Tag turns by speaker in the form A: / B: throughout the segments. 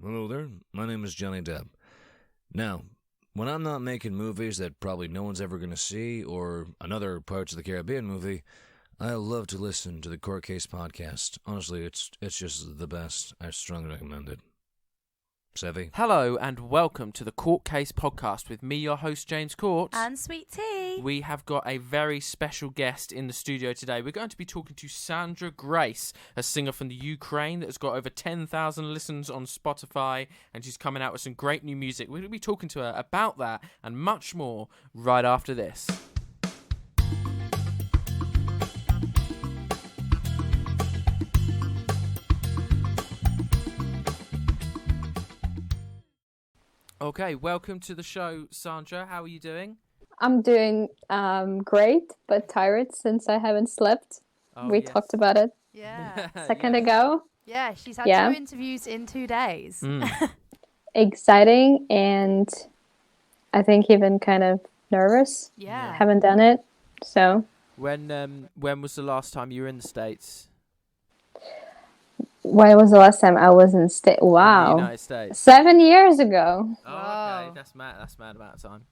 A: Hello there, my name is Johnny Depp. Now, when I'm not making movies that probably no one's ever going to see, or another Pirates of the Caribbean movie, I love to listen to the Court Case podcast. Honestly, it's just the best. I strongly recommend it. Sevi?
B: Hello and welcome to the Court Case podcast with me, your host, James Court.
C: And Sweet Tea.
B: We have got a very special guest in the studio today. We're going to be talking to Sandra Grace, a singer from the Ukraine that has got over 10,000 listens on Spotify, and she's coming out with some great new music. We're going to be talking to her about that and much more right after this. Okay, welcome to the show, Sandra. How are you doing?
D: I'm doing great, but tired since I haven't slept. We talked about it a second ago.
C: Yeah, she's had 2 interviews in 2 days.
D: Exciting, and I think even kind of nervous.
C: Yeah.
D: Haven't done it, so.
B: When was the last time you were in the States?
D: When was the last time I was in Wow.
B: In the United States.
D: 7 years ago.
B: Oh, okay. That's mad amount of time.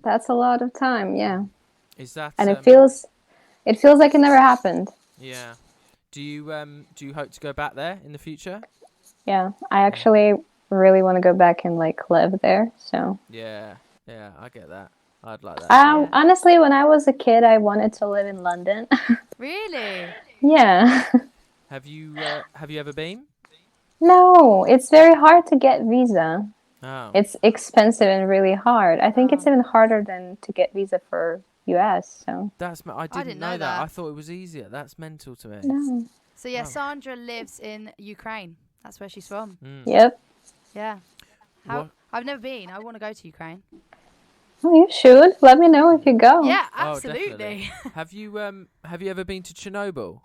D: That's a lot of time, yeah.
B: Is that?
D: And it feels like it never happened.
B: Yeah. Do you hope to go back there in the future?
D: Yeah, I actually really want to go back and live there. So.
B: Yeah, I get that. I'd like that.
D: Honestly, when I was a kid, I wanted to live in London.
C: Really?
D: Yeah.
B: Have you ever been?
D: No, it's very hard to get visa.
B: Oh.
D: It's expensive and really hard. I think it's even harder than to get visa for US. So
B: I didn't know that. I thought it was easier. That's mental to me.
D: No.
C: So Sandra lives in Ukraine. That's where she's from.
D: Yep.
C: Yeah. I've never been. I want to go to Ukraine.
D: Oh, you should. Let me know if you go.
C: Yeah, absolutely.
B: Have you ever been to Chernobyl?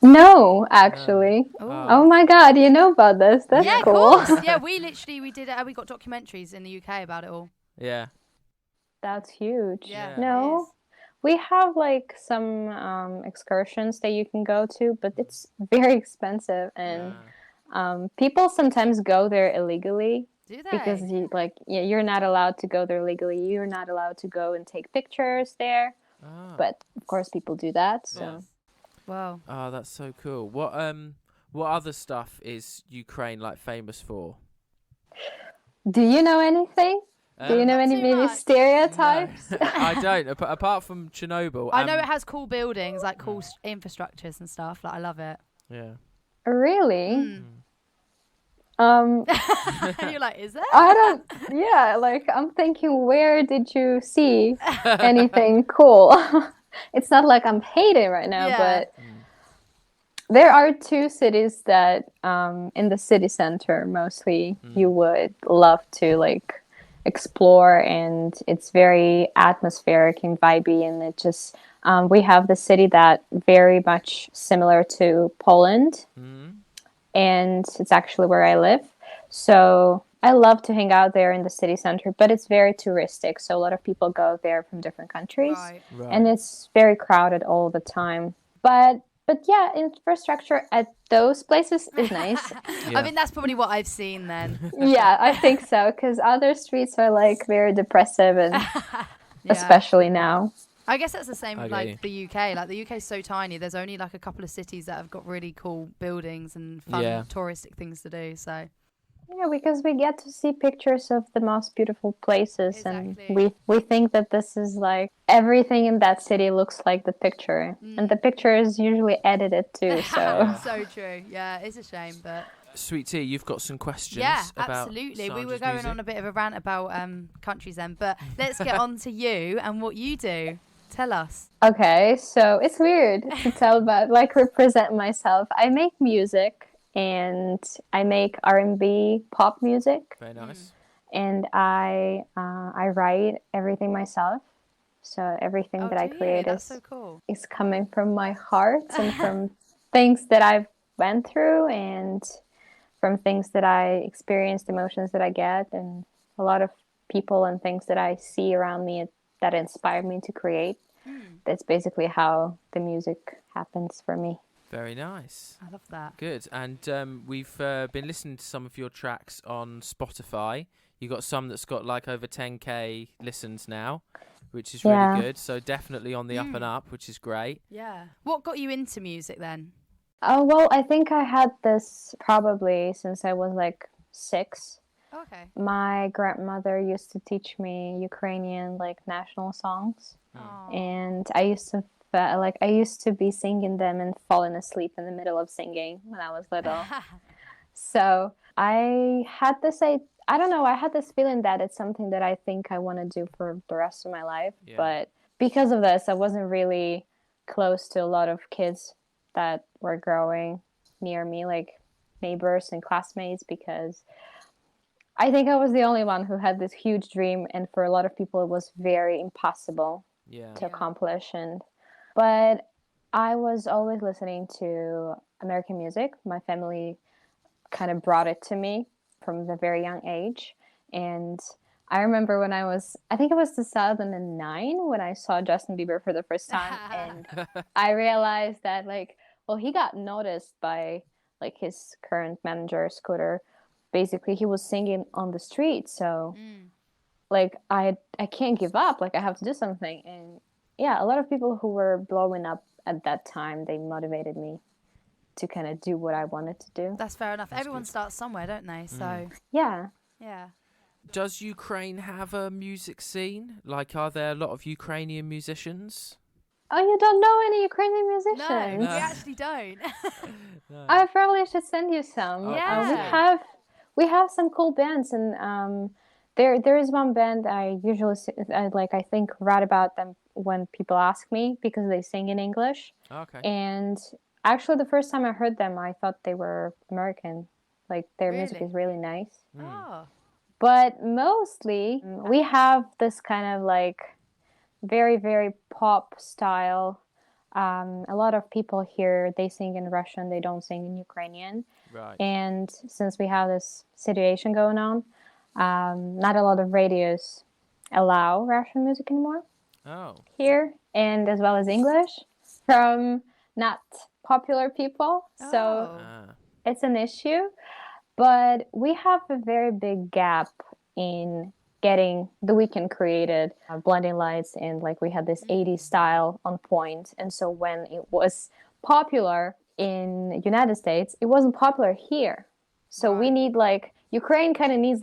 D: No, actually. Oh my God, you know about this? That's cool.
C: Of course. Yeah, we got documentaries in the UK about it all.
B: Yeah.
D: That's huge.
C: Yeah.
D: No, we have some excursions that you can go to, but it's very expensive, and people sometimes go there illegally.
C: Do they?
D: Because you're not allowed to go there legally. You're not allowed to go and take pictures there. But of course, people do that. So.
B: Yeah.
C: Wow.
B: Oh, that's so cool. What other stuff is Ukraine famous for?
D: Do you know anything? Do you know any maybe stereotypes?
B: No, I don't. Apart from Chernobyl.
C: I know it has cool buildings, cool infrastructures and stuff. I love it.
B: Yeah.
D: Really?
C: You're like, is there?
D: I don't. Yeah, I'm thinking, where did you see anything cool? It's not like I'm hating right now, but there are 2 cities that in the city center mostly you would love to explore, and it's very atmospheric and vibey, and it just we have the city that very much similar to Poland, and it's actually where I live. So I love to hang out there in the city center, but it's very touristic. So a lot of people go there from different countries, and it's very crowded all the time. But yeah, infrastructure at those places is nice.
C: Yeah. I think that's probably what I've seen then.
D: Yeah, I think so, because other streets are very depressive, and especially now.
C: I guess that's the same with the UK. The UK is so tiny. There's only a couple of cities that have got really cool buildings and fun touristic things to do. So.
D: Yeah, because we get to see pictures of the most beautiful places,
C: exactly.
D: And we think that this is everything in that city looks like the picture, and the picture is usually edited too. So
C: so true. Yeah, it's a shame, but.
B: Sweet Tea, you've got some questions.
C: Yeah,
B: about
C: absolutely.
B: Sandra's
C: we were going
B: music.
C: on a bit of a rant about countries then, but let's get on to you and what you do. Tell us.
D: Okay, so it's weird to tell about represent myself. I make music. And I make RnB pop music.
B: Very nice.
D: And I write everything myself. So everything that I create is coming from my heart and from things that I've went through, and from things that I experienced, emotions that I get, and a lot of people and things that I see around me that inspire me to create. That's basically how the music happens for me.
B: Very nice.
C: I love that.
B: Good. And we've been listening to some of your tracks on Spotify. You got some that's got like over 10k listens now, which is really good. So definitely on the up and up, which is great.
C: Yeah. What got you into music then?
D: Oh, well, I think I had this probably since I was like 6.
C: Okay.
D: My grandmother used to teach me Ukrainian like national songs, and I used to be singing them and falling asleep in the middle of singing when I was little. So I had this I don't know, I had this feeling that it's something that I think I want to do for the rest of my life. Yeah. But because of this, I wasn't really close to a lot of kids that were growing near me, like neighbors and classmates, because I think I was the only one who had this huge dream, and for a lot of people it was very impossible to accomplish. But I was always listening to American music. My family kind of brought it to me from a very young age. And I remember when I think it was 2009 when I saw Justin Bieber for the first time. And I realized that he got noticed by like his current manager, Scooter. Basically, he was singing on the street. So like I can't give up. Like I have to do something. And yeah, a lot of people who were blowing up at that time, they motivated me to kind of do what I wanted to do.
C: That's fair enough. Everyone starts somewhere, don't they? So
D: yeah.
B: Does Ukraine have a music scene? Like, are there a lot of Ukrainian musicians?
D: Oh, you don't know any Ukrainian musicians?
C: No, we actually don't.
B: No.
D: I probably should send you some.
C: Yeah.
D: We have some cool bands, and there is one band I usually I think write about them when people ask me because they sing in English.
B: Okay.
D: And actually, the first time I heard them, I thought they were American. Like their music is really nice.
C: Oh.
D: But mostly, we have this kind of like very, very pop style. A lot of people here, they sing in Russian, they don't sing in Ukrainian.
B: Right.
D: And since we have this situation going on, not a lot of radios allow Russian music anymore here, and as well as English from not popular people. So it's an issue. But we have a very big gap in getting the weekend created, blinding lights, and like we had this 80s style on point. And so when it was popular in United States, it wasn't popular here. So we need Ukraine kind of needs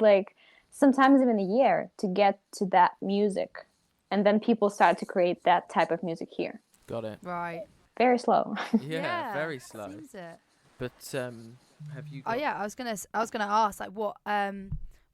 D: sometimes even a year to get to that music. And then people start to create that type of music here.
B: Got it.
C: Right.
D: Very slow.
B: Yeah, very slow.
C: Seems it.
B: But have you?
C: Oh yeah, I was gonna ask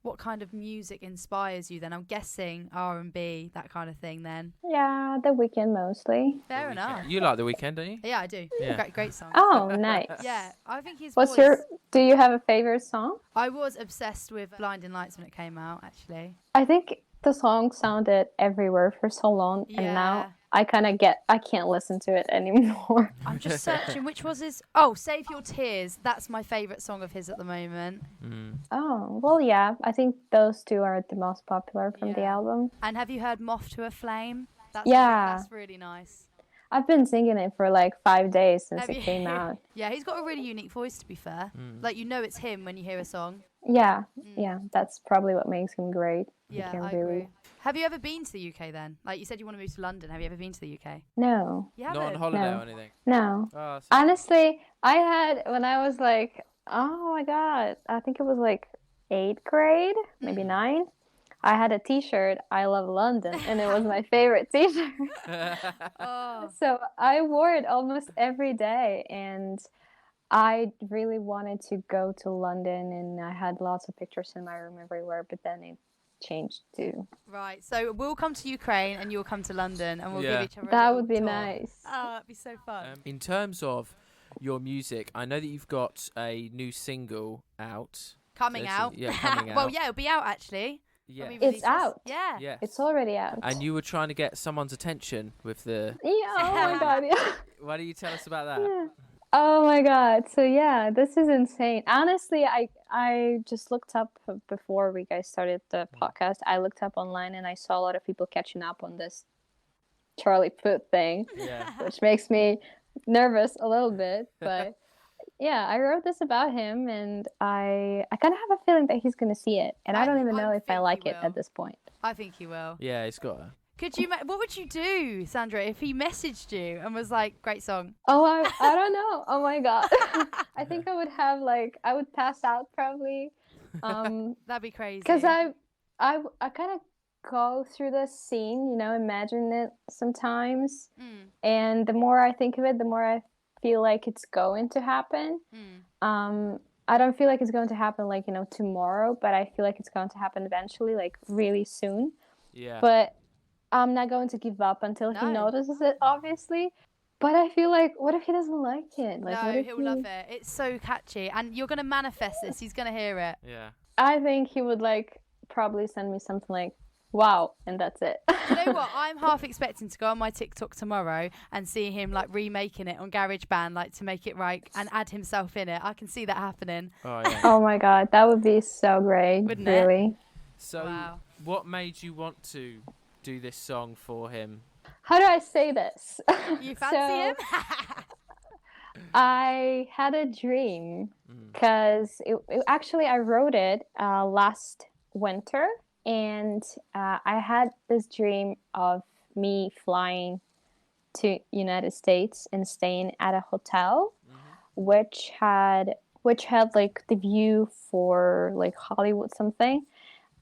C: what kind of music inspires you then? I'm guessing R&B, that kind of thing then.
D: Yeah, The Weeknd mostly.
C: Fair enough.
B: You like The Weeknd, don't you?
C: Yeah, I do.
B: Yeah.
C: Great song.
D: Oh, nice.
C: Yeah, I think his
D: What's
C: voice...
D: do you have a favorite song?
C: I was obsessed with Blinding Lights when it came out, actually.
D: I think the song sounded everywhere for so long, and now I can't listen to it anymore.
C: I'm just searching, which was his... Oh, Save Your Tears. That's my favourite song of his at the moment.
D: Oh, well, yeah. I think those two are the most popular from the album.
C: And have you heard Moth to a Flame? That's really nice.
D: I've been singing it for 5 days since it came out.
C: Yeah, he's got a really unique voice, to be fair. Like, you know it's him when you hear a song.
D: Yeah, that's probably what makes him great.
C: Yeah, I agree. Have you ever been to the UK then? Like, you said you want to move to London. Have you ever been to the UK?
D: No.
B: Not on holiday or anything?
D: No.
B: Oh,
D: honestly, I had, when I was oh my god, I think it was 8th grade, maybe 9. I had a t-shirt, I love London, and it was my favorite t-shirt. So I wore it almost every day, and I really wanted to go to London, and I had lots of pictures in my room everywhere, but then it changed too.
C: Right, so we'll come to Ukraine, and you'll come to London, and we'll give each other
D: that
C: a
D: would be
C: tour.
D: nice.
C: Oh, that'd be so fun.
B: In terms of your music, I know that you've got a new single out.
C: Coming out.
B: Yeah, coming out.
C: Well, yeah, it'll be out, actually.
B: Yeah.
D: It's out.
C: Yeah.
B: Yes.
D: It's already out.
B: And you were trying to get someone's attention with the...
D: Yeah, oh my god, yeah.
B: Why don't you tell us about that?
D: Yeah. Oh my god. So yeah, this is insane. Honestly, I just looked up before we guys started the podcast. I looked up online and I saw a lot of people catching up on this Charlie Puth thing, which makes me nervous a little bit, but yeah, I wrote this about him, and I kind of have a feeling that he's going to see it, and I don't even know if I like it at this point.
C: I think he will.
B: Yeah, he's got to.
C: Could you? What would you do, Sandra, if he messaged you and was like, "Great song"?
D: Oh, I don't know. Oh my god, I think I would have I would pass out probably.
C: That'd be crazy.
D: Because I kind of go through the scene, imagine it sometimes, and the more I think of it, the more I feel like it's going to happen. I don't feel like it's going to happen tomorrow, but I feel like it's going to happen eventually, really soon.
B: Yeah.
D: But I'm not going to give up until he notices it, obviously. But I feel like, what if he doesn't like it?
C: No, he'll love it. It's so catchy, and you're gonna manifest this. He's gonna hear it.
B: Yeah.
D: I think he would probably send me something like, "Wow," and that's it.
C: You know what? I'm half expecting to go on my TikTok tomorrow and see him remaking it on GarageBand, to make it right and add himself in it. I can see that happening.
B: Oh yeah.
D: Oh my god, that would be so great.
C: Wouldn't
D: really.
C: it?
B: So, what made you want to do this song for him?
D: How do I say this?
C: You fancy him?
D: I had a dream because actually I wrote it last winter, and I had this dream of me flying to United States and staying at a hotel, which had the view for Hollywood something.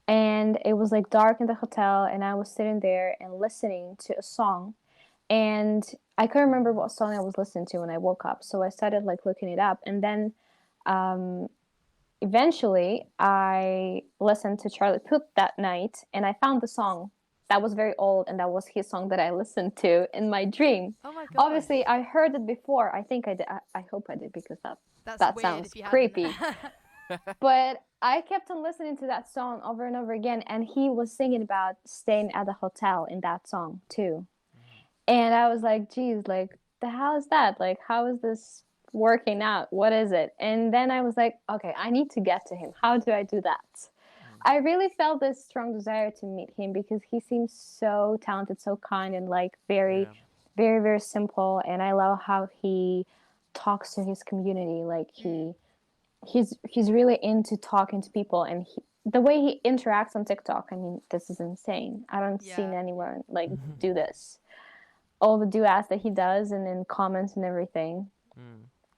D: And it was dark in the hotel, and I was sitting there and listening to a song, and I couldn't remember what song I was listening to when I woke up. So I started looking it up, and then eventually I listened to Charlie Puth that night, and I found the song that was very old, and that was his song that I listened to in my dream.
C: Oh my god!
D: Obviously, I heard it before. I think I did. I hope I did, because that sounds creepy. But I kept on listening to that song over and over again, and he was singing about staying at the hotel in that song too. And I was like, geez, the hell is that? How is this working out? What is it? And then I was like, okay, I need to get to him. How do I do that? I really felt this strong desire to meet him because he seems so talented, so kind, and very, very, very simple. And I love how he talks to his community. He's really into talking to people, and the way he interacts on TikTok, I mean, this is insane. I don't see anyone do this. All the duets that he does, and then comments and everything.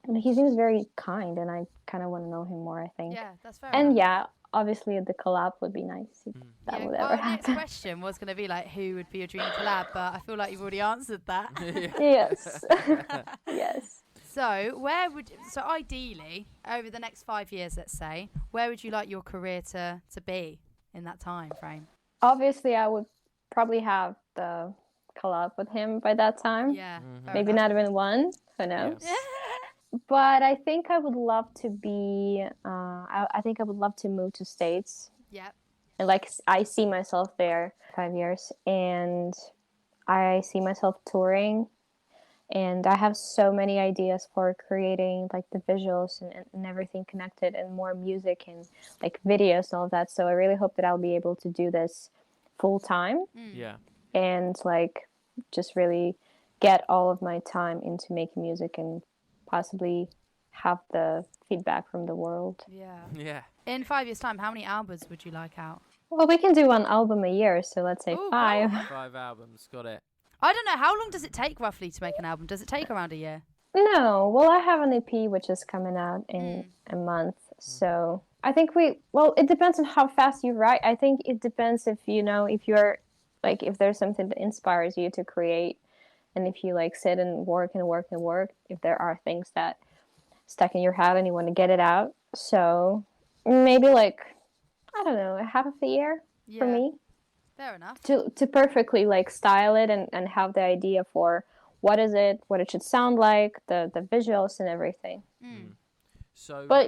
D: And he seems very kind, and I kind of want to know him more, I think.
C: Yeah, that's fair
D: And
C: enough.
D: obviously the collab would be nice if that would ever happen.
C: Next question was going to be who would be your dream collab, but I feel like you've already answered that.
D: Yes. Yes.
C: So ideally, over the next 5 years, let's say, where would you like your career to be in that time frame?
D: Obviously, I would probably have the collab with him by that time.
C: Yeah.
D: Maybe not even one. Who knows?
B: Yes.
D: But I think I would love to be. I think I would love to move to States.
C: Yep.
D: And I see myself there 5 years, and I see myself touring. And I have so many ideas for creating the visuals and everything connected, and more music and videos and all of that. So I really hope that I'll be able to do this full time.
B: Yeah.
D: And just really get all of my time into making music and possibly have the feedback from the world.
C: Yeah.
B: Yeah.
C: In 5 years' time, how many albums would you like out?
D: Well, we can do one album a year, so let's say 5.
B: 5 albums, got it.
C: I don't know. How long does it take roughly to make an album? Does it take around a year?
D: No. Well, I have an EP which is coming out in a month. So I think it depends on how fast you write. I think it depends if if there's something that inspires you to create, and if you sit and work, if there are things that stuck in your head and you want to get it out. So maybe I don't know, half of the year for me.
C: Fair enough.
D: To perfectly style it and have the idea for what it should sound like, the visuals and everything.
B: So,
D: but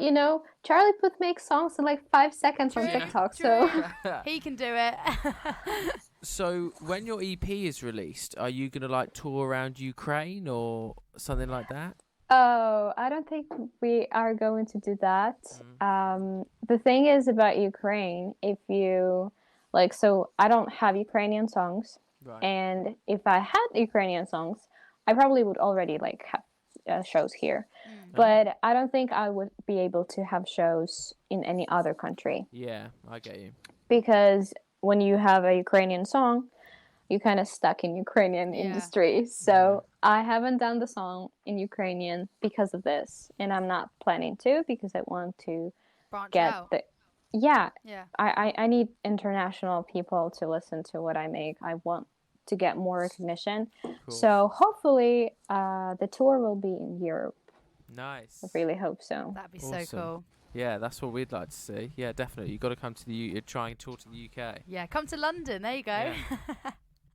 D: Charlie Puth makes songs in 5 seconds on TikTok, so
C: he can do it.
B: So when your EP is released, are you gonna tour around Ukraine or something like that?
D: Oh, I don't think we are going to do that. The thing is about Ukraine, if you so I don't have Ukrainian songs,
B: Right.
D: and if I had Ukrainian songs, I probably would already have shows here. But I don't think I would be able to have shows in any other country.
B: Yeah, I get you.
D: Because when you have a Ukrainian song, you're kind of stuck in Ukrainian industry. So I haven't done the song in Ukrainian because of this. And I'm not planning to, because I want to
C: Branch
D: get
C: out.
D: Yeah.
C: Yeah.
D: I need international people to listen to what I make. I want to get more recognition.
B: Cool.
D: So hopefully the tour will be in Europe.
B: Nice.
D: I really hope so.
C: That'd be
B: Awesome.
C: so cool.
B: Yeah, that's what we'd like to see. Yeah, definitely. You've got to come to the try and tour to the UK.
C: Yeah, come to London. There you go.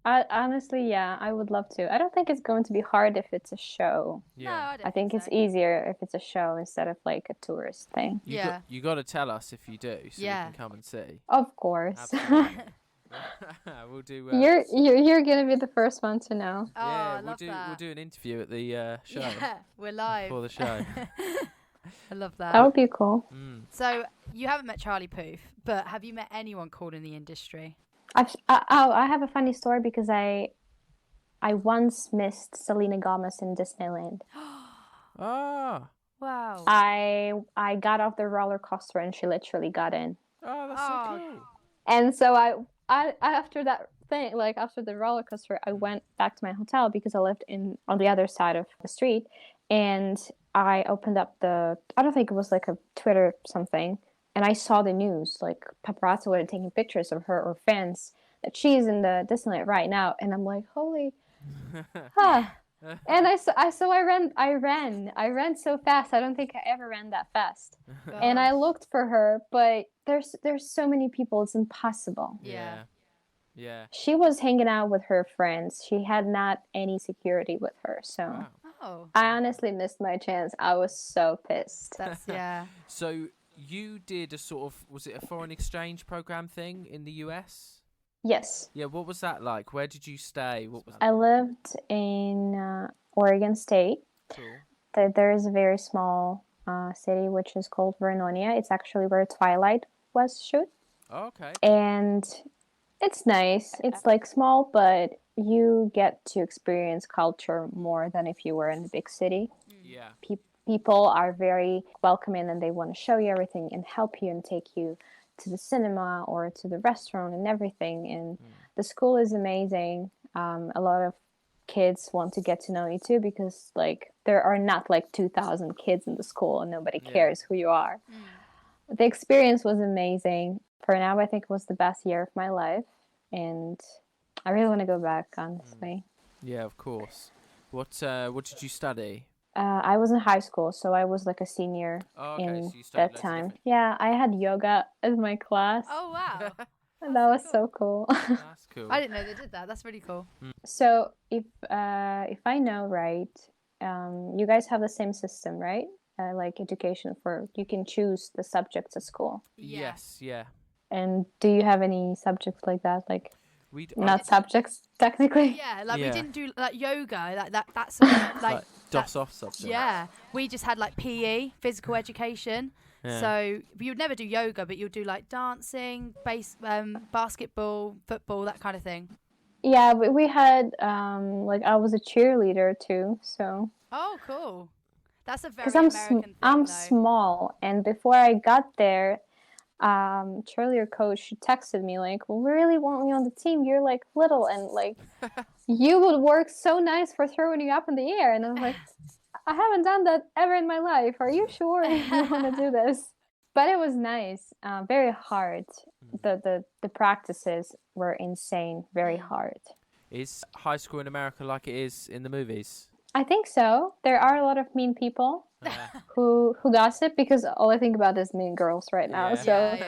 B: Yeah.
D: Honestly, yeah, I would love to. I don't think it's going to be hard if it's a show.
C: No, I don't
D: I think it's
C: so.
D: easier if it's a show instead of like a tourist thing.
B: You got to tell us if you do, so we
C: Yeah.
B: can come and see.
D: Of course.
B: Absolutely. We'll do.
D: You're gonna be the first one to know.
C: Oh,
B: yeah,
C: I love that.
B: we'll do an interview at the show.
C: Yeah, we're live.
B: Before the show.
C: I love that.
D: That would be cool.
C: So you haven't met Charlie Puth, but have you met anyone cool in the industry?
D: I have a funny story because I once missed Selena Gomez in Disneyland.
B: Ah.
C: Wow.
D: I got off the roller coaster and she literally got in.
B: Oh, that's so cool.
D: And so I after that thing, like after the roller coaster, I went back to my hotel because I lived on the other side of the street, and I opened up I don't think it was like a Twitter something, and I saw the news, like paparazzi were taking pictures of her or fans that she's in the Disneyland right now, and I'm like, holy, And I ran so fast. I don't think I ever ran that fast. And I looked for her, but there's so many people. It's impossible.
B: Yeah.
D: She was hanging out with her friends. She had not any security with her. So I honestly missed my chance. I was so pissed.
B: So you did a sort of, was it a foreign exchange program thing in the US?
D: Yes.
B: Yeah, what was that like? Where did you stay? What was
D: I lived in Oregon State.
B: Cool.
D: There is a very small city which is called Vernonia. It's actually where Twilight was shot.
B: Oh, okay.
D: And it's nice. It's like small, but you get to experience culture more than if you were in a big city.
B: Yeah.
D: People are very welcoming and they want to show you everything and help you and take you to the cinema or to the restaurant and everything. And the school is amazing. A lot of kids want to get to know you too, because like there are not like 2,000 kids in the school and nobody cares who you are. The experience was amazing. For now, I think it was the best year of my life, and I really want to go back, honestly.
B: Yeah, of course. What did you study?
D: I was in high school, so I was like a senior in that time. Yeah, I had yoga as my class.
C: Oh, wow.
D: That was so cool.
B: That's cool.
C: I didn't know they did that. That's really cool.
D: So if I know right, you guys have the same system, right? Like education you can choose the subjects at school.
B: Yes, yeah.
D: And do you have any subjects like that? Like not subjects technically?
C: Yeah, like we didn't do like yoga, that's like
B: DOS off subjects.
C: Yeah, we just had like PE, physical education. Yeah. So you'd never do yoga, but you'd do like dancing, basketball, football, that kind of thing.
D: Yeah, we had like I was a cheerleader too, so.
C: Oh, cool. That's a very American thing.
D: I'm small, and before I got there, cheerleader coach texted me like, "We really want you on the team. You're like little, and like you would work so nice for throwing you up in the air." And I'm like, I haven't done that ever in my life. Are you sure you want to do this? But it was nice. Very hard. The practices were insane. Very hard.
B: Is high school in America like it is in the movies?
D: I think so. There are a lot of mean people who gossip, because all I think about is Mean Girls right now. So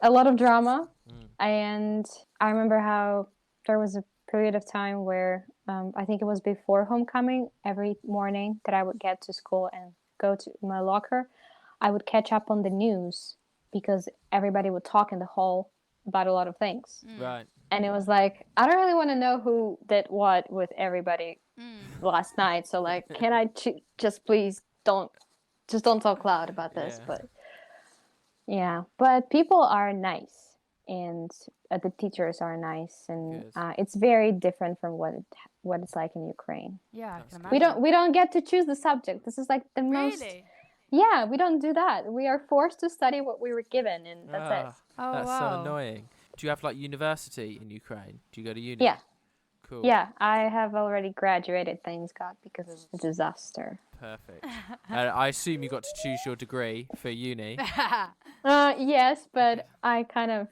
D: a lot of drama. And I remember how there was a period of time where I think it was before homecoming, every morning that I would get to school and go to my locker, I would catch up on the news because everybody would talk in the hall about a lot of things.
B: Right.
D: And it was like, I don't really want to know who did what with everybody last night. So like, can I just please don't talk loud about this? But yeah, but people are nice. and the teachers are nice, and
B: Good.
D: it's very different from what it's like in Ukraine.
C: Yeah, I
B: That's
C: can
B: good.
C: imagine.
D: We don't get to choose the subject. This is like the most.
C: Really?
D: Yeah, we don't do that. We are forced to study what we were given, and that's it.
C: Oh,
B: That's so
C: wow.
B: annoying. Do you have like university in Ukraine? Do you go to uni?
D: Yeah.
B: Cool.
D: Yeah, I have already graduated, thanks God, because of the disaster.
B: Perfect. I assume you got to choose your degree for uni.
D: Yes, but I kind of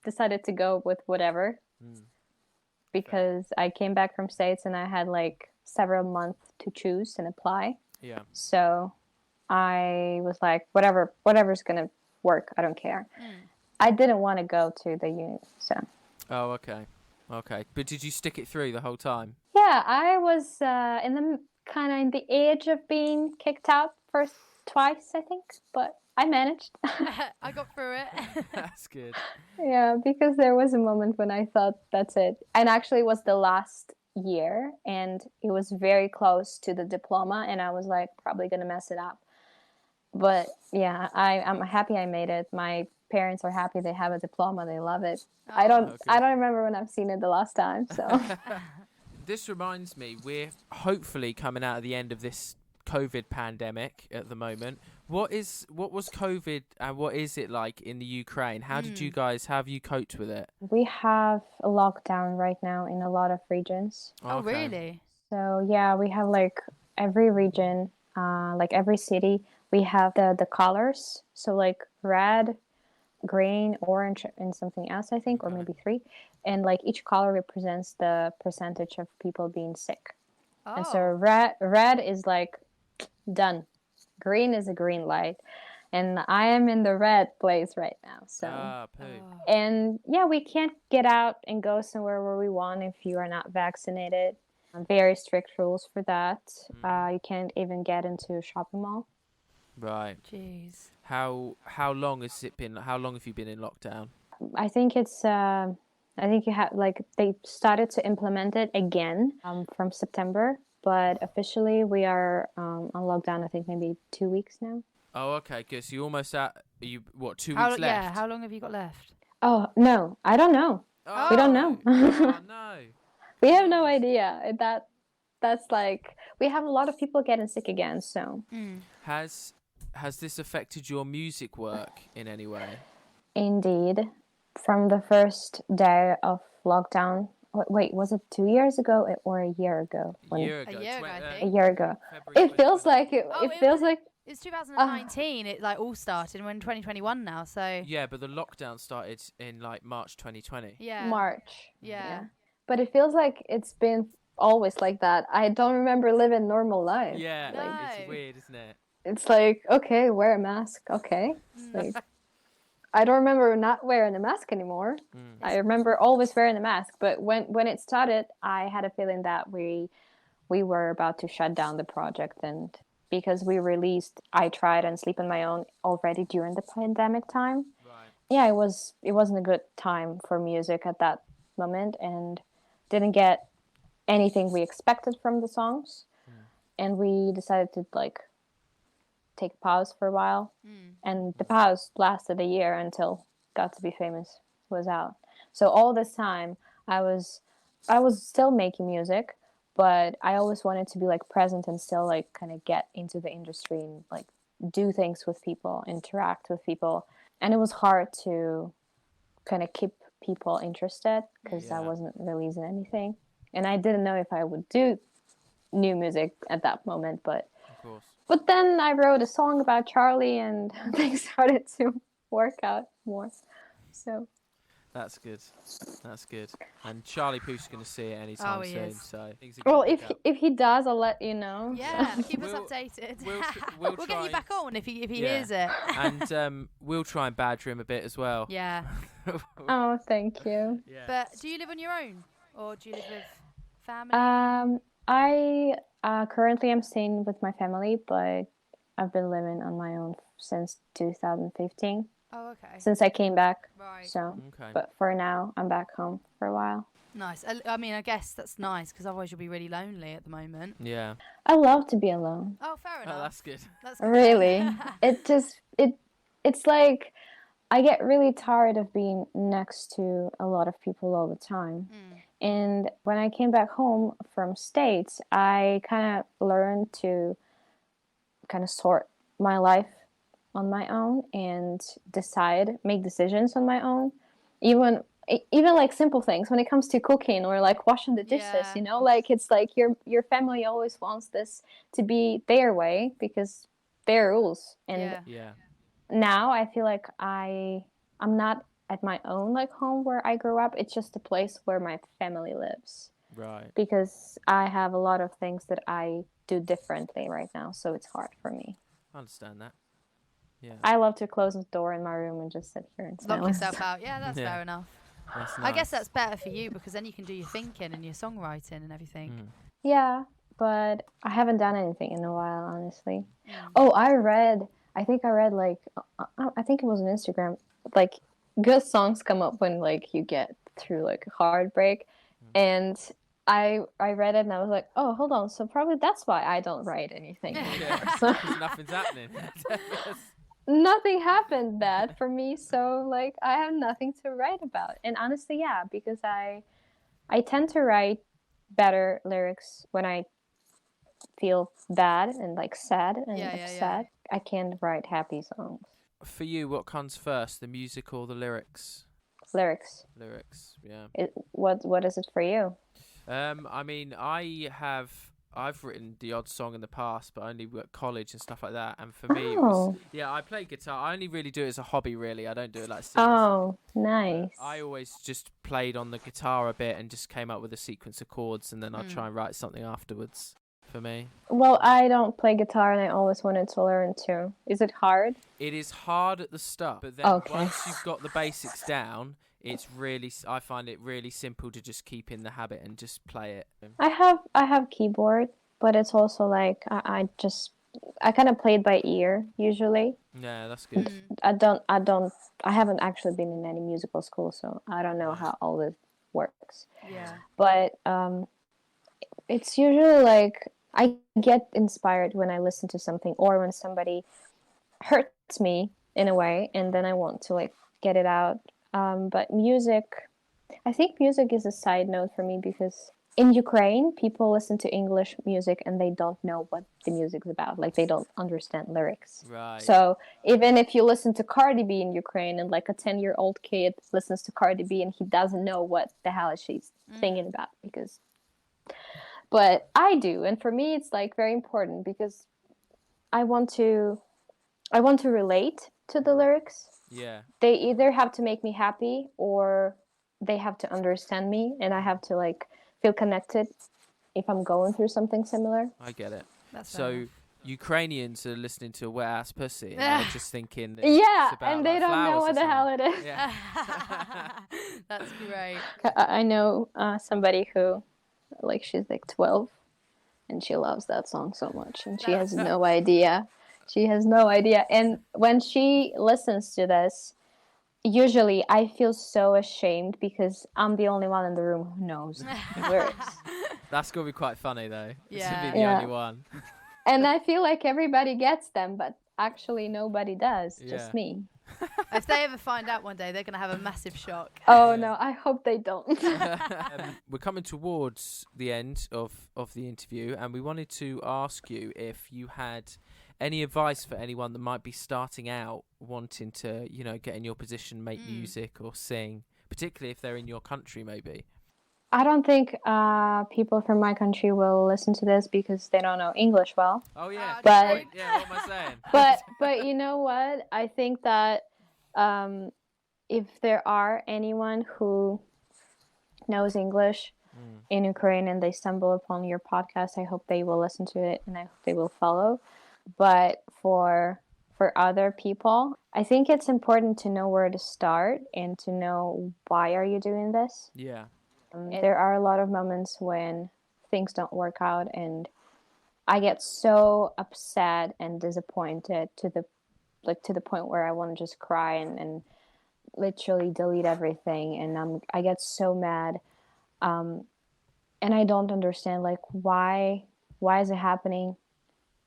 D: decided to go with whatever because I came back from States and I had like several months to choose and apply.
B: Yeah.
D: So I was like, whatever's gonna work, I don't care. I didn't want to go to the uni, so.
B: Oh, okay. Okay. But did you stick it through the whole time?
D: Yeah, I was in the age of being kicked out twice, I think, but I managed.
C: I got through it.
B: That's good.
D: Yeah, because there was a moment when I thought that's it. And actually it was the last year and it was very close to the diploma and I was like probably going to mess it up. But yeah, I'm happy I made it. My parents are happy they have a diploma. They love it. I don't remember when I've seen it the last time, so.
B: This reminds me, we're hopefully coming out of the end of this COVID pandemic at the moment. What was COVID and what is it like in the Ukraine? How did you guys, have you coped with it?
D: We have a lockdown right now in a lot of regions.
C: Oh,
B: Okay.
C: really?
D: So yeah, we have like every region, like every city, we have the colors. So like red, green, orange, and something else, I think, or maybe 3. And like each color represents the percentage of people being sick.
C: Oh.
D: And so red is like done. Green is a green light. And I am in the red place right now. So
B: Poo.
D: and yeah, we can't get out and go somewhere where we want if you are not vaccinated. Very strict rules for that. You can't even get into a shopping mall.
B: Right.
C: Jeez.
B: How long has it been? How long have you been in lockdown?
D: I think it's I think you have like they started to implement it again from September, but officially we are on lockdown. I think maybe 2 weeks now.
B: Oh, okay. Good. So you're almost at 2 weeks left?
C: Yeah. How long have you got left?
D: Oh no, I don't know.
B: Oh,
D: We don't know.
B: Oh no.
D: We have no idea. That's like we have a lot of people getting sick again. So
B: Has this affected your music work in any way?
D: indeed, from the first day of lockdown. Wait, was it 2 years ago or a year ago?
B: A year ago.
C: A year ago, I
D: A
C: think.
D: year ago.
B: February
D: It feels
B: 2020.
D: like it.
C: Oh,
D: It feels like
C: It's 2019. It like all started. We're in 2021 now, so
B: Yeah, but the lockdown started in like March 2020.
C: yeah.
D: March.
C: Yeah.
D: But it feels like it's been always like that. I don't remember living normal life.
B: Yeah,
C: No.
B: it's weird, isn't it?
D: It's like, okay, wear a mask. Okay. It's like, I don't remember not wearing a mask anymore. I remember always wearing a mask. But when it started, I had a feeling that we were about to shut down the project. And because we released I Tried and Sleep on My Own already during the pandemic time.
B: Right.
D: Yeah, it wasn't a good time for music at that moment and didn't get anything we expected from the songs. And we decided to like take a pause for a while. And the pause lasted a year until Got to Be Famous was out. So all this time I was still making music, but I always wanted to be like present and still like kind of get into the industry and like do things with people, interact with people. And it was hard to kind of keep people interested because I wasn't releasing anything. And I didn't know if I would do new music at that moment, but
B: Of course.
D: But then I wrote a song about Charlie and things started to work out more. So
B: That's good. That's good. And Charlie Puth's going to see it anytime
C: Oh, he
B: soon.
C: is.
B: So things are
D: well,
B: gonna pick up.
D: if he does, I'll let you know.
C: Yeah, keep us
B: We'll-
C: updated.
B: we'll
C: get
B: try-
C: you back on if he
B: Yeah.
C: hears it.
B: And we'll try and badger him a bit as well.
C: Yeah.
D: Oh, thank you.
B: Yeah.
C: But do you live on your own or do you live with family?
D: I currently am staying with my family, but I've been living on my own since 2015,
C: Oh, okay.
D: since I came back.
C: Right.
D: So,
B: Okay.
D: but for now, I'm back home for a while.
C: Nice. I mean, I guess that's nice because otherwise you'll be really lonely at the moment.
B: Yeah.
D: I love to be alone.
C: Oh, fair enough.
B: Oh, that's good.
C: That's good.
D: Really, it's like I get really tired of being next to a lot of people all the time. And when I came back home from States, I kind of learned to kind of sort my life on my own and make decisions on my own. Even like simple things when it comes to cooking or like washing the dishes, you know, like it's like your family always wants this to be their way because their rules. And now I feel like I'm not at my own like home where I grew up. It's just a place where my family lives.
B: Right.
D: Because I have a lot of things that I do differently right now, so it's hard for me.
B: I understand that. Yeah.
D: I love to close the door in my room and just sit here and
C: lock yourself out. Yeah, that's fair enough.
B: That's
C: nice. I guess that's better for you because then you can do your thinking and your songwriting and everything.
D: Yeah, but I haven't done anything in a while, honestly. Oh, I think I read like, I think it was on Instagram, like good songs come up when like you get through like a heartbreak. And I read it and I was like, oh, hold on. So probably that's why I don't write anything anymore. So
B: nothing's happening.
D: Nothing happened bad for me. So like I have nothing to write about. And honestly, yeah, because I tend to write better lyrics when I feel bad and like sad and upset. I can't write happy songs.
B: For you, what comes first, the music or the lyrics?
D: Lyrics,
B: yeah.
D: What is it for you?
B: I mean, I've written the odd song in the past, but only at college and stuff like that. And for me, it was, I play guitar. I only really do it as a hobby, really. I don't do it like seriously.
D: Oh, nice.
B: I always just played on the guitar a bit and just came up with a sequence of chords, and then I'd try and write something afterwards. For me,
D: well, I don't play guitar, and I always wanted to learn to. Is it hard?
B: It is hard at the start, but then once you've got the basics down, I find it really simple to just keep in the habit and just play it.
D: I have keyboard, but it's also like I kind of play it by ear usually.
B: Yeah, that's good.
D: I haven't actually been in any musical school, so I don't know how all this works.
C: Yeah.
D: But it's usually like I get inspired when I listen to something or when somebody hurts me in a way, and then I want to like get it out. But I think music is a side note for me because in Ukraine, people listen to English music and they don't know what the music's about. Like they don't understand lyrics.
B: Right.
D: So even if you listen to Cardi B in Ukraine and like a 10-year-old kid listens to Cardi B and he doesn't know what the hell she's singing about but I do. And for me, it's like very important because I want to relate to the lyrics.
B: Yeah.
D: They either have to make me happy or they have to understand me, and I have to like feel connected if I'm going through something similar.
B: I get it.
C: That's
B: so Ukrainians are listening to a wet ass pussy and they're just thinking
D: and they don't know what the hell it is.
B: Yeah.
C: That's great.
D: I know somebody who like she's like 12 and she loves that song so much and she has no idea. She has no idea. And when she listens to this, usually I feel so ashamed because I'm the only one in the room who knows the lyrics.
B: That's going to be quite funny, though.
C: Yeah.
B: To be the only one.
D: And I feel like everybody gets them, but actually nobody does. Just me.
C: If they ever find out one day, they're going to have a massive shock.
D: Oh, no. I hope they don't.
B: We're coming towards the end of the interview, and we wanted to ask you if you had any advice for anyone that might be starting out wanting to, get in your position, make music or sing, particularly if they're in your country, maybe?
D: I don't think people from my country will listen to this because they don't know English well.
B: Oh, yeah.
D: But
B: yeah, what am I saying?
D: but you know what? I think that if there are anyone who knows English in Ukraine and they stumble upon your podcast, I hope they will listen to it and I hope they will follow. But for other people, I think it's important to know where to start and to know why are you doing this.
B: Yeah.
D: There are a lot of moments when things don't work out and I get so upset and disappointed to the point where I want to just cry and literally delete everything, and I get so mad, and I don't understand like why is it happening,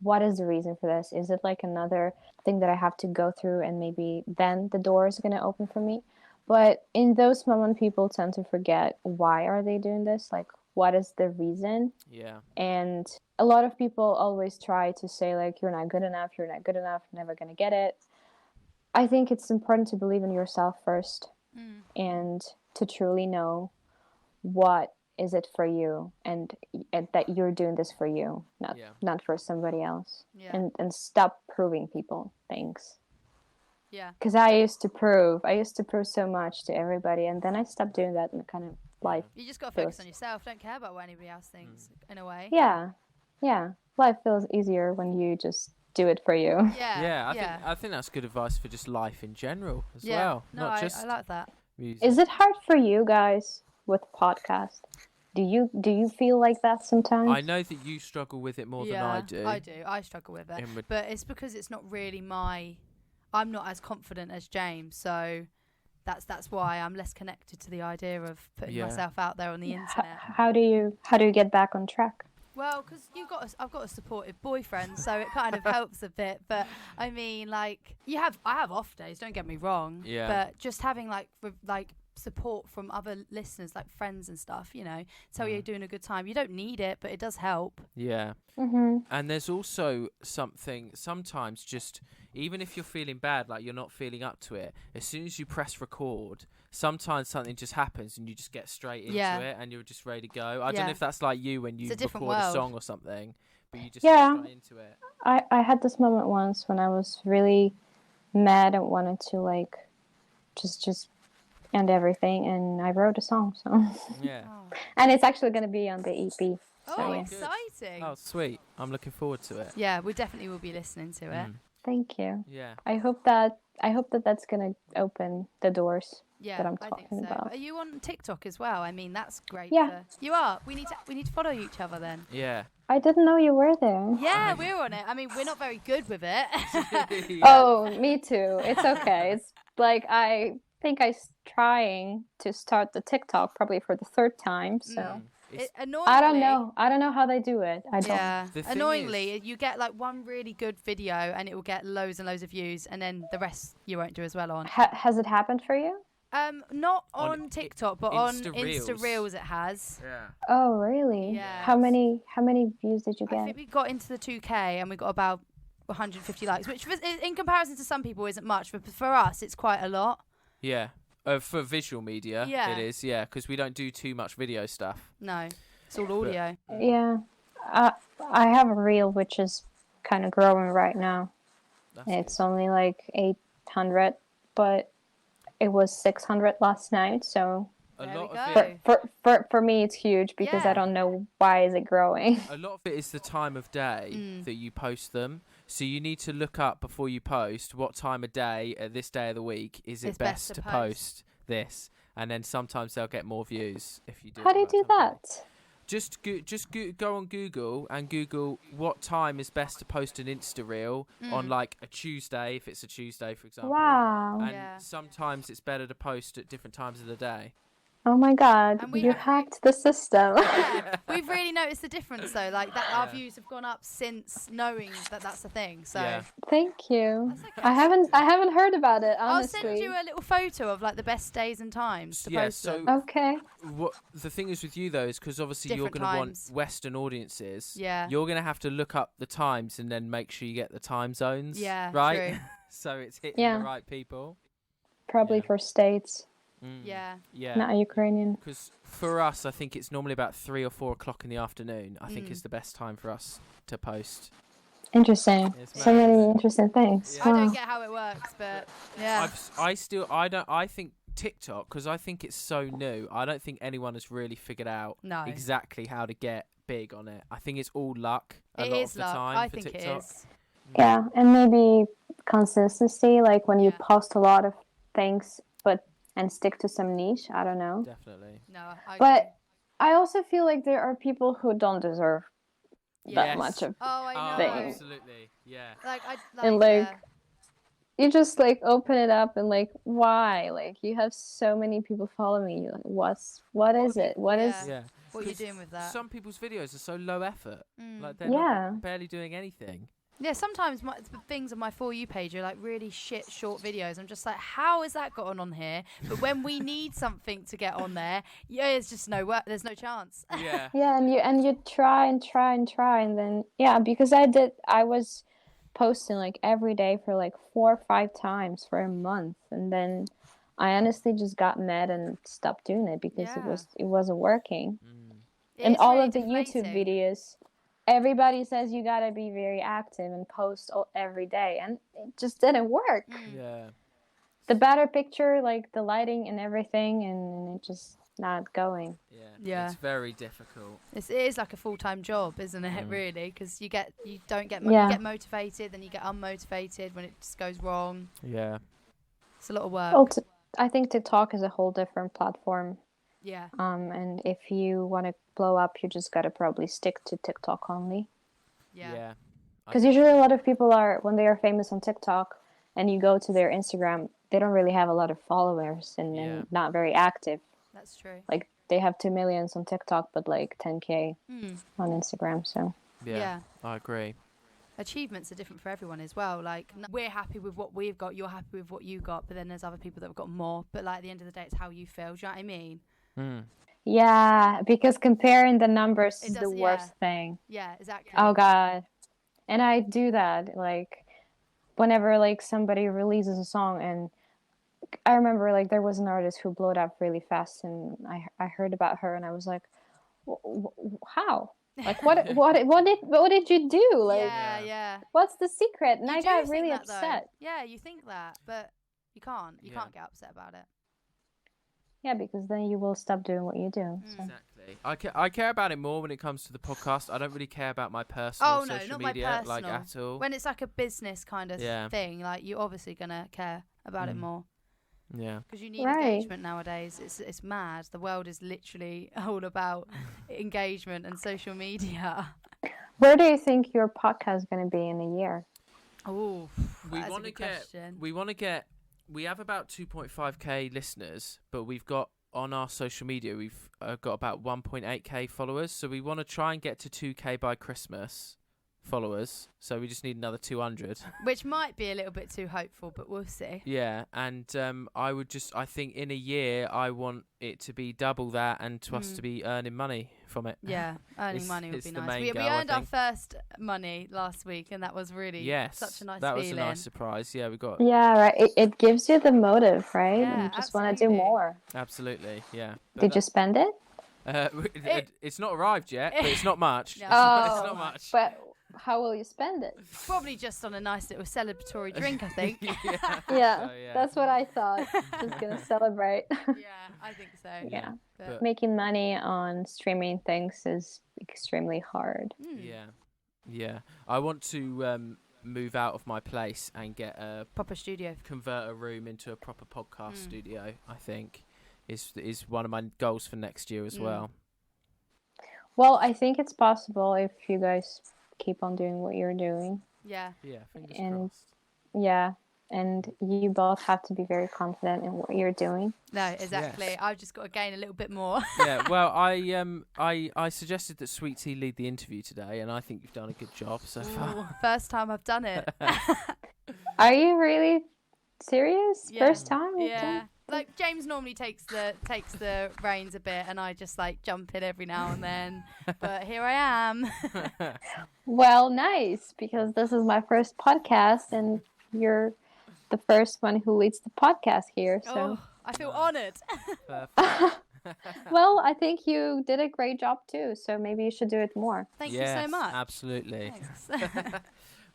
D: what is the reason for this? Is it like another thing that I have to go through and maybe then the door is going to open for me? But in those moments, people tend to forget, why are they doing this? Like, what is the reason?
B: Yeah.
D: And a lot of people always try to say, like, you're not good enough, never going to get it. I think it's important to believe in yourself first and to truly know what is it for you, and that you're doing this for you, not for somebody else. And stop proving people things.
C: Yeah.
D: Because I used to prove so much to everybody, and then I stopped doing that in kind of life.
C: You just got to focus on yourself. Don't care about what anybody else thinks, in a way.
D: Yeah. Life feels easier when you just do it for you.
B: Yeah. I think that's good advice for just life in general as well.
C: No,
B: not just
C: I like that.
B: music.
D: Is it hard for you guys with podcast? Do you feel like that sometimes?
B: I know that you struggle with it more than I do.
C: I do. I struggle with it. But it's because it's not really I'm not as confident as James, so that's why I'm less connected to the idea of putting myself out there on the internet.
D: How do you get back on track?
C: Well, because I've got a supportive boyfriend, so it kind of helps a bit. But I mean, like, I have off days. Don't get me wrong.
B: Yeah.
C: But just having like support from other listeners, like friends and stuff, tell you're doing a good time. You don't need it, but it does help.
B: Yeah.
D: Mm-hmm.
B: And there's also something, sometimes just, even if you're feeling bad, like you're not feeling up to it, as soon as you press record, sometimes something just happens and you just get straight into it and you're just ready to go. I don't know if that's like you when you record a song or something, but you just get straight into it.
D: I had this moment once when I was really mad and wanted to like just end everything, and I wrote a song. So
B: yeah.
D: And it's actually going to be on the EP.
C: Oh, exciting.
B: Oh, sweet. I'm looking forward to it.
C: Yeah, we definitely will be listening to it.
D: Thank you.
B: Yeah.
D: I hope that that's going to open the doors that I'm talking
C: I think so.
D: about.
C: Are you on TikTok as well? I mean, that's great.
D: Yeah.
C: You are. We need to follow each other then.
B: Yeah.
D: I didn't know you were there.
C: Yeah, we're on it. I mean, we're not very good with it.
B: Yeah.
D: Oh, me too. It's okay. It's like I think I'm trying to start the TikTok probably for the third time. So
C: Annoyingly,
D: I don't know how they do it. I don't.
C: Yeah. Annoyingly, you get like one really good video and it will get loads and loads of views, and then the rest you won't do as well on.
D: Has it happened for you?
C: Not on TikTok, but on
B: Insta
C: Insta Reels it has.
B: Yeah.
D: Oh, really?
C: Yeah.
D: How many views did you get?
C: I think we got into the 2K and we got about 150 likes, which in comparison to some people isn't much, but for us it's quite a lot.
B: Yeah. For visual media, it is, because we don't do too much video stuff.
C: No, it's all audio.
D: Yeah. I have a reel which is kind of growing right now. It's only like 800, but it was 600 last night, so
B: A
C: There
B: lot
C: we
B: of
C: go.
B: it,
D: for me it's huge because I don't know why is it growing.
B: a lot of it is the time of day that you post them. So you need to look up before you post what time of day at this day of the week is it
C: It's
B: best to post this, and then sometimes they'll get more views if you do.
D: How do you do that?
B: Just go on Google and Google what time is best to post an Insta reel on like a Tuesday, if it's a Tuesday, for example.
D: Wow.
B: And sometimes it's better to post at different times of the day.
D: Oh my god,
C: And we
D: you
C: have-
D: hacked the system.
C: Yeah, we've really noticed the difference though. Like that, our views have gone up since knowing that that's a thing. So
B: Yeah.
D: Thank you.
C: That's okay.
D: I haven't heard about it,
C: I'll
D: honestly.
C: send you a little photo of like the best days and times to post
B: so
C: them.
D: Okay.
B: what the thing is with you though is because obviously you're
C: Different
B: going to want
C: times.
B: Western audiences.
C: Yeah.
B: You're going to have to look up the times and then make sure you get the time zones.
C: Yeah,
B: Right.
C: true.
B: So it's hitting
D: Yeah.
B: the right people.
D: Probably
B: Yeah.
D: for states,
C: Yeah.
B: Yeah.
D: not Ukrainian.
B: Because for us, I think it's normally about 3 or 4 o'clock in the afternoon. I think is the best time for us to post.
D: Interesting.
B: It's
D: So
B: mad,
D: many
B: isn't it?
D: interesting things.
B: Yeah.
C: I
D: Wow.
C: don't get how it works, but yeah.
B: I think TikTok, because I think it's so new. I don't think anyone has really figured out
C: No.
B: exactly how to get big on it. I think it's all luck a
C: It
B: lot
C: is
B: of the
C: luck.
B: time
C: I
B: for
C: think it
B: TikTok.
C: is.
D: Yeah, and maybe consistency, like when you
C: Yeah.
D: post a lot of things and stick to some niche. I don't know.
B: Definitely.
C: No, I
D: But
C: agree.
D: I also feel like there are people who don't deserve that
B: Yes.
D: much of.
C: Oh, I know.
D: thing.
B: Absolutely. Yeah.
C: Like
D: And, You just like open it up and like why? Like you have so many people following you. Like what is it? What is?
B: Yeah.
C: what are you
B: 'Cause
C: doing with that?
B: Some people's videos are so low effort.
C: Mm.
B: Like they're
D: Yeah.
B: not barely doing anything.
C: Yeah, sometimes the things on my For You page are like really shit short videos. I'm just like, how has that got on here? But when we need something to get on there, it's just no work. There's no chance.
B: Yeah.
D: Yeah, and you try and try and try, and then because I was posting like every day for like 4 or 5 times for a month, and then I honestly just got mad and stopped doing it because it wasn't working. And all
C: really
D: of the
C: deflating.
D: YouTube videos, everybody says you gotta be very active and post every day, and it just didn't work.
B: Yeah.
D: The better picture, like the lighting and everything, and it just not going.
B: Yeah. It's very difficult.
C: It is like a full-time job, isn't it? Really, because you get motivated, then you get unmotivated when it just goes wrong.
B: Yeah.
C: It's a lot of work.
D: Well, I think TikTok is a whole different platform.
C: Yeah.
D: And if you want to blow up, you just gotta probably stick to TikTok only.
B: Yeah.
D: Because usually a lot of people when they are famous on TikTok, and you go to their Instagram, they don't really have a lot of followers and not very active.
C: That's true.
D: Like they have 2 million on TikTok, but like 10K on Instagram. So
B: yeah, I agree.
C: Achievements are different for everyone as well. Like we're happy with what we've got, you're happy with what you got, but then there's other people that have got more. But like at the end of the day, it's how you feel. Do you know what I mean?
D: Yeah, because comparing the numbers is the worst thing.
C: Yeah, exactly.
D: Oh God, and I do that like whenever like somebody releases a song, and I remember like there was an artist who blew up really fast, and I heard about her, and I was like, how? Like what did you do? Like what's the secret? And I got really upset.
C: Yeah, you think that, but you can't. You can't get upset about it.
D: Yeah, because then you will stop doing what you do. So.
B: Exactly. I care about it more when it comes to the podcast. I don't really care about my personal social media like at all.
C: When it's like a business kind of thing, like you're obviously gonna care about it more.
B: Yeah.
C: Because you need engagement nowadays. It's mad. The world is literally all about engagement and social media.
D: Where do you think your podcast is going to be in a year?
C: Oh,
B: we want to get. We have about 2.5k listeners, but we've got on our social media we've got about 1.8k followers. So we want to try and get to 2k by Christmas. Followers, so we just need another 200,
C: which might be a little bit too hopeful, but we'll see.
B: Yeah, and I think in a year I want it to be double that, and to us to be earning money from it.
C: Yeah, earning money would be nice. We earned our first money last week, and that was really such a nice feeling.
B: That was a nice surprise. Yeah, we got.
D: Yeah, right. It gives you the motive, right? Yeah, you just want to do more.
B: Absolutely, yeah.
D: Did you spend it?
B: It's not arrived yet, but it's not much.
C: No.
B: It's not much.
D: But how will you spend it?
C: Probably just on a nice little celebratory drink, I think.
D: Yeah, that's what I thought. Just gonna celebrate.
C: Yeah, I think so.
D: Yeah, but making money on streaming things is extremely hard.
B: Yeah. I want to move out of my place and get a
C: proper studio.
B: Convert a room into a proper podcast studio. I think is one of my goals for next year as well.
D: Well, I think it's possible if you guys keep on doing what you're doing.
C: Yeah.
B: Yeah, fingers crossed.
D: Yeah, and you both have to be very confident in what you're doing.
C: No, exactly. Yes. I've just got to gain a little bit more.
B: Yeah, well, I suggested that Sweet Tea lead the interview today, and I think you've done a good job so far.
C: First time I've done it.
D: Are you really serious? Yeah. First time?
C: Yeah. Like James normally takes the reins a bit, and I just like jump in every now and then. But here I am.
D: Well, nice, because this is my first podcast, and you're the first one who leads the podcast here. So
C: I feel honoured.
D: Well, I think you did a great job too. So maybe you should do it more.
C: Thank you so much.
B: Absolutely.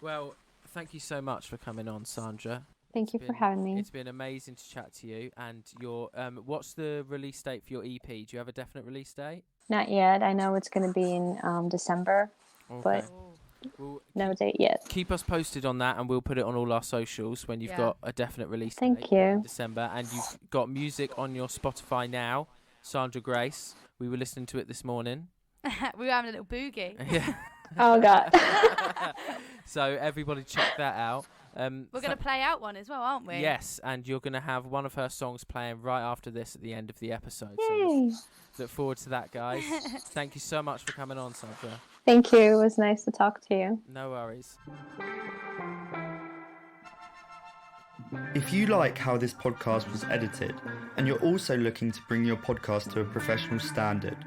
B: Well, thank you so much for coming on, Sandra.
D: Thank you for having me.
B: It's been amazing to chat to you. And your what's the release date for your EP? Do you have a definite release date?
D: Not yet. I know it's going to be in December, but no date yet.
B: Keep us posted on that, and we'll put it on all our socials when you've got a definite release date.
D: Thank you.
B: In December, and you've got music on your Spotify now, Sandra Grace. We were listening to it this morning.
C: We were having a little boogie.
B: Yeah.
D: Oh God.
B: So everybody check that out.
C: We're going to play out one as well, aren't we?
B: Yes, and you're going to have one of her songs playing right after this at the end of the episode.
D: Yay.
B: So look forward to that, guys. Thank you so much for coming on, Sandra.
D: Thank you. It was nice to talk to you.
B: No worries.
E: If you like how this podcast was edited and you're also looking to bring your podcast to a professional standard,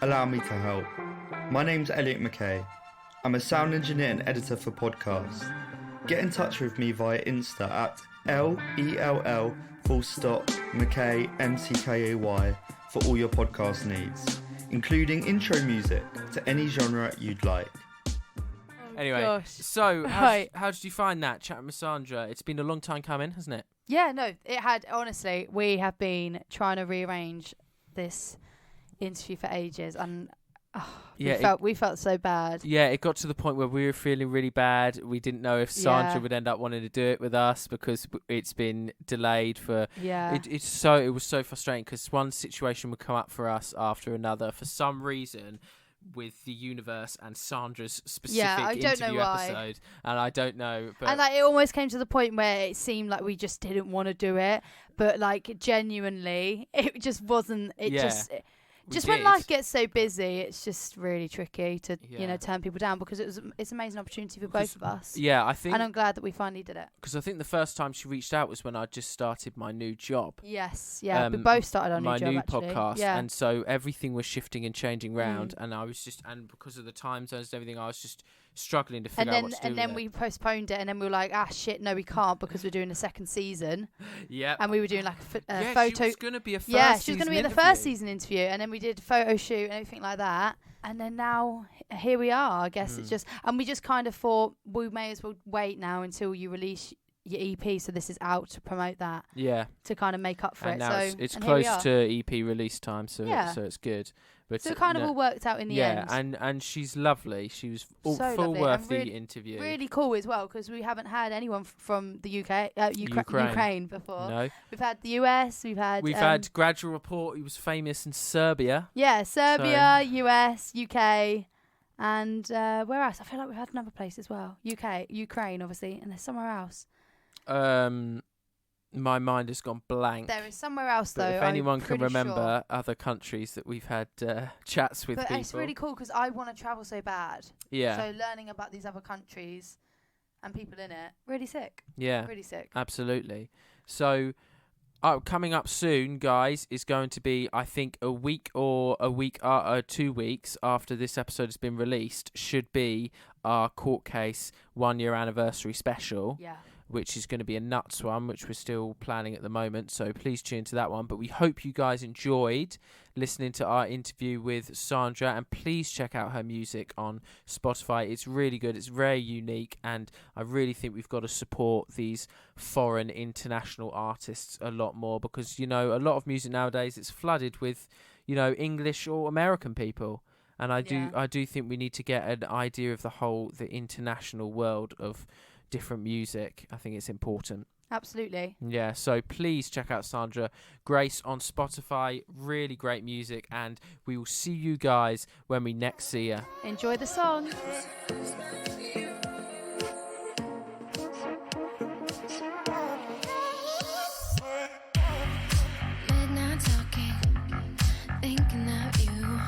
E: allow me to help. My name's Elliott Mckay. I'm a sound engineer and editor for podcasts. Get in touch with me via Insta at LELL Mckay MCKAY for all your podcast needs, including intro music to any genre you'd like.
B: Anyway, so how did you find that chatting with Sandra? It's been a long time coming, hasn't it?
C: Yeah, no, it had. Honestly, we have been trying to rearrange this interview for ages, and we felt so bad.
B: Yeah, it got to the point where we were feeling really bad. We didn't know if Sandra would end up wanting to do it with us because it's been delayed for.
C: Yeah,
B: it was so frustrating because one situation would come up for us after another for some reason. With the universe and Sandra's specific interview episode, and I don't know. But
C: and it almost came to the point where it seemed like we just didn't want to do it, but genuinely, it just wasn't. Just when life gets so busy, it's just really tricky to turn people down because it's an amazing opportunity for both of us.
B: Yeah, I think,
C: and I'm glad that we finally did it.
B: Because I think the first time she reached out was when I just started my new job.
C: Yes, yeah, we both started our new job,
B: my new
C: actually.
B: podcast,
C: yeah.
B: And so everything was shifting and changing round, and I was and because of the time zones and everything, I was just struggling to figure out what to do.
C: And then we postponed it, and then we were like, shit, no, we can't because we're doing a second season.
B: Yeah,
C: and we were doing photo.
B: She was going to be a first.
C: Yeah, she was going to be in the first season interview, and then we did a photo shoot and everything like that. And then now here we are. I guess it's just, and we just kind of thought we may as well wait now until you release your EP, so this is out to promote that.
B: Yeah,
C: to kind of make up for
B: and
C: it.
B: Now
C: so
B: it's close to EP release time, so it's good. But
C: so it kind of all worked out in the end.
B: Yeah, and she's lovely. She was full worth the interview.
C: Really cool as well, because we haven't had anyone from the Ukraine before.
B: No,
C: we've had the US. We've had
B: Gradual Report, who was famous in Serbia.
C: Yeah, Serbia, US, UK, and where else? I feel like we've had another place as well. Ukraine, obviously, and there's somewhere else.
B: My mind has gone blank.
C: There is somewhere else, though.
B: If anyone can remember other countries that we've had chats with people.
C: But it's really cool because I want to travel so bad.
B: Yeah.
C: So learning about these other countries and people in it, really sick.
B: Yeah.
C: Really sick.
B: Absolutely. So coming up soon, guys, is going to be, I think, 2 weeks after this episode has been released, should be our court case 1 year anniversary special.
C: Yeah.
B: Which is going to be a nuts one, which we're still planning at the moment. So please tune to that one. But we hope you guys enjoyed listening to our interview with Sandra. And please check out her music on Spotify. It's really good. It's very unique. And I really think we've got to support these foreign international artists a lot more. Because, a lot of music nowadays, it's flooded with, English or American people. And I do think we need to get an idea of the international world of different music. I think it's important.
C: Absolutely.
B: Yeah, so please check out Sandra Grace on Spotify. Really great music, and we will see you guys when we next see her.
C: Enjoy the song.
F: Midnight talking, thinking of you.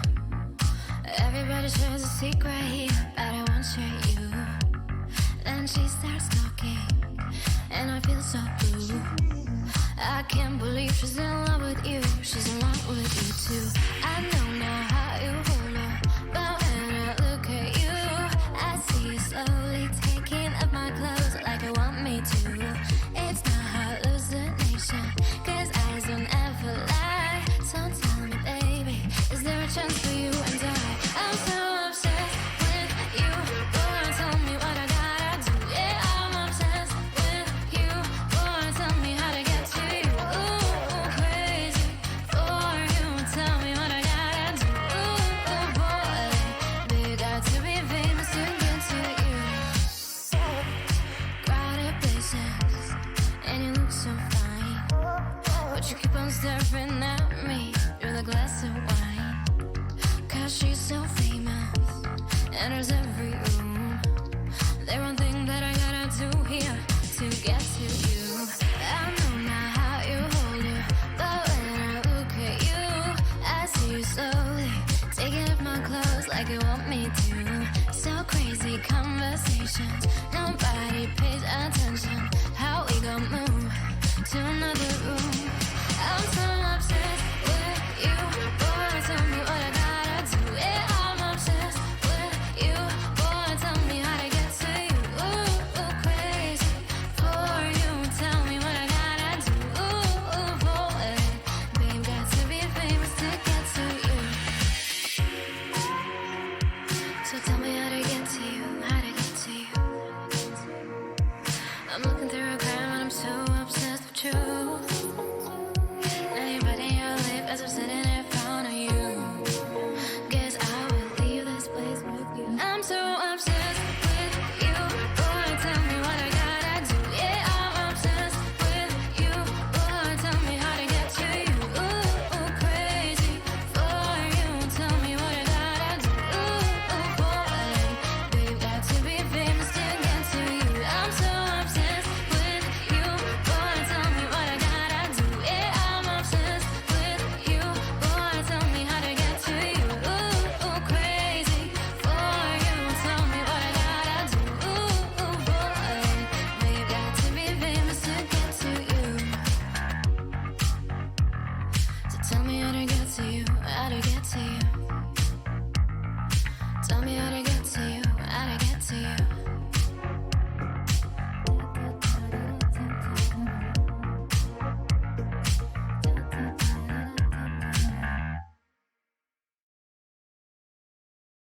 F: Everybody shares a secret here, but I won't share you. Then she starts talking, and I feel so blue. I can't believe she's in love with you. She's in love with you too. I know now how you hold her, but when I look at you, I see you slowly taking off my clothes like you want me to. It's not hallucination, 'cause eyes don't ever lie. So tell me, baby, is there a chance for you and I'm so obsessed with you. Boy, tell me what I got. Staring at me through the glass of wine, 'cause she's so famous, enters every room. There's one thing that I gotta do here to get to you. I know now how you hold her, but when I look at you, I see you slowly taking off my clothes like you want me to. questions. Nobody pays attention. How we gon' move to another room? I'm so obsessed with you. Boy, tell me what I gotta do. Yeah, I'm obsessed with you. Boy, tell me how to get to you. Ooh, crazy for you. Tell me what I gotta do. Ooh, boy, babe, got to be famous to get to you. So tell me how to get to you. How to get to you. I'm looking through a crowd and I'm so obsessed with you. Now you're biting your lip as I'm sitting in front of you. Guess I will leave this place with you. I'm so obsessed with you. Boy, tell me what I gotta do. Yeah, I'm obsessed with you. Boy, tell me how to get to you. Ooh, crazy for you. Tell me what I gotta do. Ooh, boy, babe, got to be famous to get to you. I'm so obsessed with you. Boy, tell me what I gotta do. Yeah, I'm obsessed with you. Boy, tell me how to get to you. Ooh, crazy for you. Tell me what I gotta do. Ooh, boy, babe, got to be famous to get to you. So tell me how to get to you. How to get to you. Tell me how